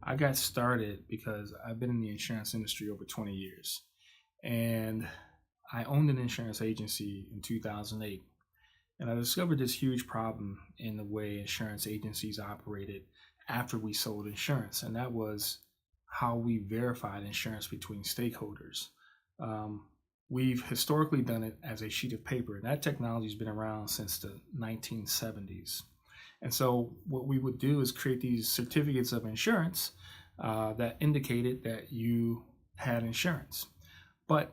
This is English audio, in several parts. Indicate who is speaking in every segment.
Speaker 1: I got started because I've been in the insurance industry over 20 years. And I owned an insurance agency in 2008. And I discovered this huge problem in the way insurance agencies operated after we sold insurance. And that was how we verified insurance between stakeholders. Um, we've historically done it as a sheet of paper, and that technology has been around since the 1970s. And so, what we would do is create these certificates of insurance that indicated that you had insurance. But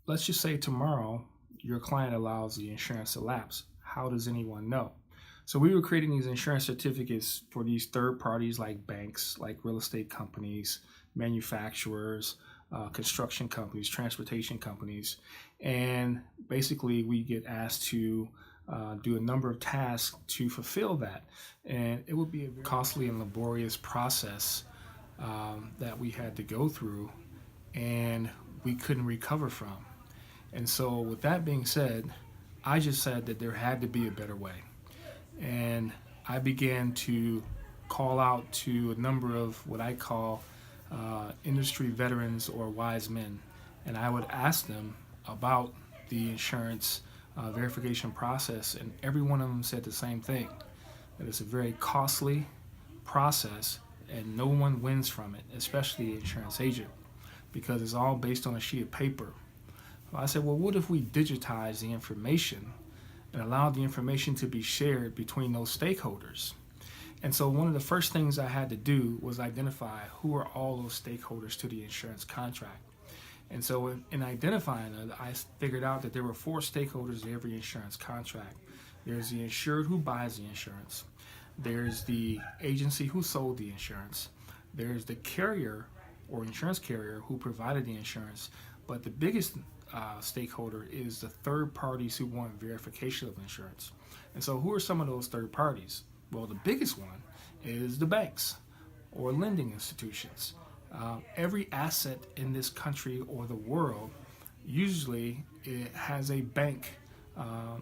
Speaker 1: let's just say tomorrow your client allows the insurance to lapse. How does anyone know? So we were creating these insurance certificates for these third parties like banks, like real estate companies, manufacturers, construction companies, transportation companies. And basically, we get asked to do a number of tasks to fulfill that. And it would be a very costly and laborious process that we had to go through and we couldn't recover from. And so, with that being said, I just said that there had to be a better way. And I began to call out to a number of what I call industry veterans or wise men. And I would ask them about the insurance verification process, and every one of them said the same thing, that it's a very costly process and no one wins from it, especially the insurance agent, because it's all based on a sheet of paper. I said, well, what if we digitize the information and allow the information to be shared between those stakeholders? And so one of the first things I had to do was identify who are all those stakeholders to the insurance contract. And so in identifying it, I figured out that there were four stakeholders in every insurance contract. There's the insured who buys the insurance. There's the agency who sold the insurance. There's the carrier or insurance carrier who provided the insurance. But the biggest stakeholder is the third parties who want verification of insurance. And so who are some of those third parties? Well, the biggest one is the banks or lending institutions. Every asset in this country or the world, usually it has a bank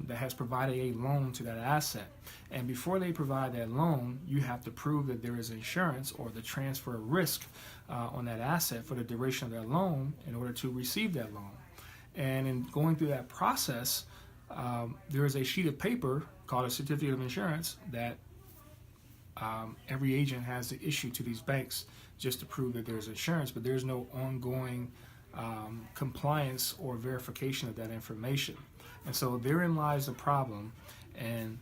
Speaker 1: that has provided a loan to that asset. And before they provide that loan, you have to prove that there is insurance or the transfer of risk on that asset for the duration of that loan in order to receive that loan. And in going through that process, there is a sheet of paper called a certificate of insurance that every agent has to issue to these banks just to prove that there's insurance, but there's no ongoing compliance or verification of that information. And so therein lies the problem, and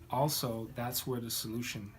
Speaker 1: also that's where the solution